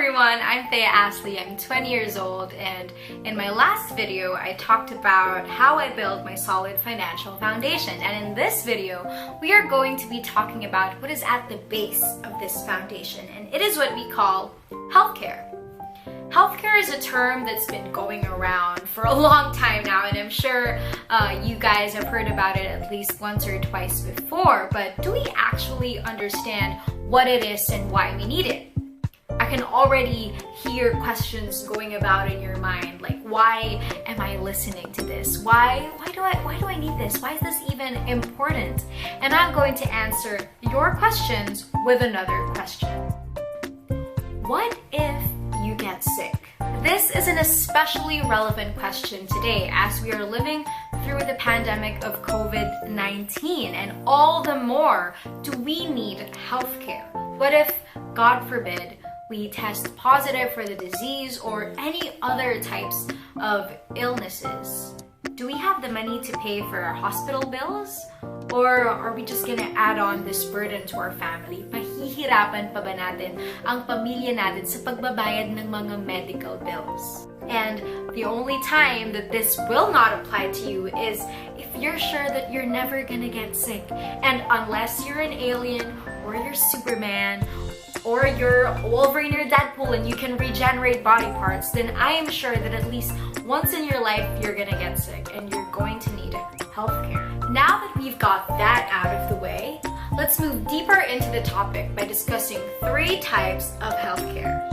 everyone, I'm Thea Ashley. I'm 20 years old, and in my last video I talked about how I built my solid financial foundation, and in this video we are going to be talking about what is at the base of this foundation, and it is what we call healthcare. Healthcare is a term that's been going around for a long time now, and I'm sure you guys have heard about it at least once or twice before, but do we actually understand what it is and why we need it? I can already hear questions going about in your mind, like, why am I listening to this? Why do I need this? Why is this even important? And I'm going to answer your questions with another question. What if you get sick? This is an especially relevant question today as we are living through the pandemic of COVID-19, and all the more do we need healthcare. What if, God forbid, we test positive for the disease or any other types of illnesses? Do we have the money to pay for our hospital bills? Or are we just gonna add on this burden to our family? Pahihirapan pa ba natin ang pamilya natin sa pagbabayad ng mga medical bills? And the only time that this will not apply to you is if you're sure that you're never gonna get sick. And unless you're an alien, or you're Superman, or you're Wolverine or Deadpool and you can regenerate body parts, then I am sure that at least once in your life you're gonna get sick and you're going to need healthcare. Now that we've got that out of the way, let's move deeper into the topic by discussing 3 types of healthcare.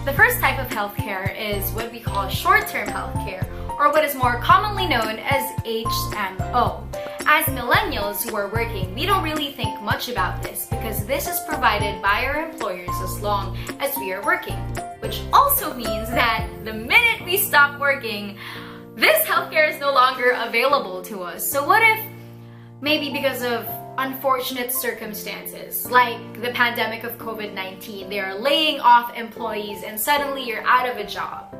The first type of healthcare is what we call short-term healthcare, or what is more commonly known as HMO. As millennials who are working, we don't really think much about this because this is provided by our employers as long as we are working, which also means that the minute we stop working, this healthcare is no longer available to us. So what if, maybe because of unfortunate circumstances, like the pandemic of COVID-19, they are laying off employees and suddenly you're out of a job?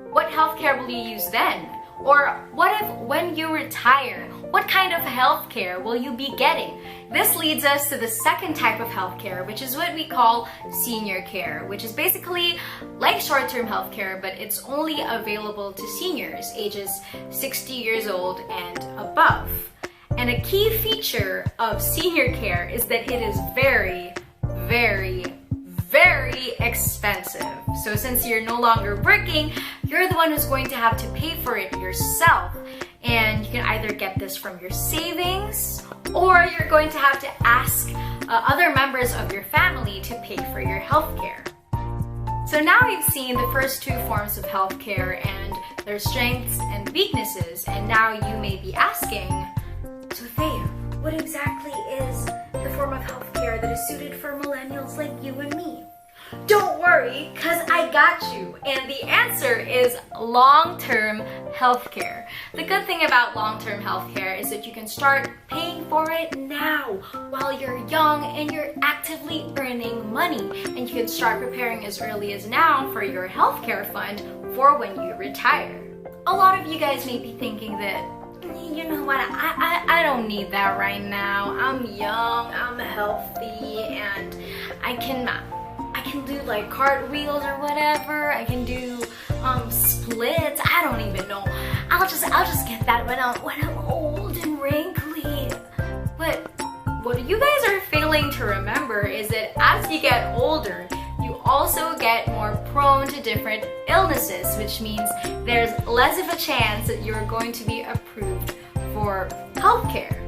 What healthcare will you use then? Or what if when you retire, what kind of healthcare will you be getting? This leads us to the second type of healthcare, which is what we call senior care, which is basically like short-term healthcare, but it's only available to seniors ages 60 years old and above. And a key feature of senior care is that it is very, very, very expensive. So since you're no longer working, you're the one who's going to have to pay for it yourself. And you can either get this from your savings, or you're going to have to ask other members of your family to pay for your healthcare. So now we've seen the first 2 forms of healthcare and their strengths and weaknesses, and now you may be asking, so Thea, what exactly is the form of healthcare that is suited for millennials like you and me? Don't worry, cause I got you. And the answer is long-term healthcare. The good thing about long-term healthcare is that you can start paying for it now while you're young and you're actively earning money. And you can start preparing as early as now for your healthcare fund for when you retire. A lot of you guys may be thinking that, you know what, I don't need that right now. I'm young, I'm healthy, and I can do like cartwheels or whatever. I can do splits. I don't even know. I'll just get that when I'm old and wrinkly. But what you guys are failing to remember is that as you get older, you also get more prone to different illnesses, which means there's less of a chance that you're going to be approved for healthcare.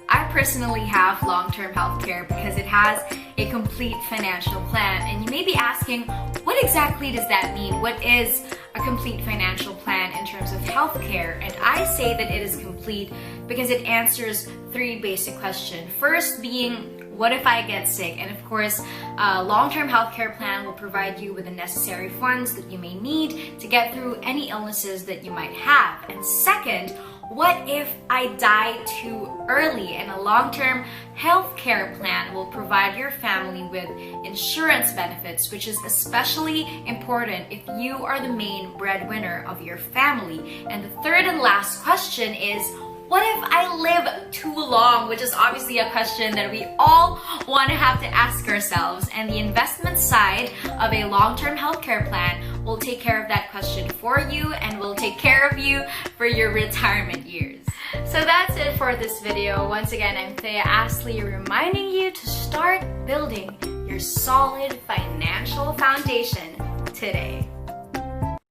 I personally have long-term healthcare because it has a complete financial plan, and you may be asking, what exactly does that mean? What is a complete financial plan in terms of healthcare? And I say that it is complete because it answers 3 basic questions. First being, what if I get sick? And of course, a long-term healthcare plan will provide you with the necessary funds that you may need to get through any illnesses that you might have. And second, what if I die too early? And a long-term healthcare plan will provide your family with insurance benefits, which is especially important if you are the main breadwinner of your family. And the third and last question is, What if I live too long? Which is obviously a question that we all want to have to ask ourselves. And the investment side of a long-term healthcare plan will take care of that question for you and will take care of you for your retirement years. So that's it for this video. Once again, I'm Thea Astley reminding you to start building your solid financial foundation today.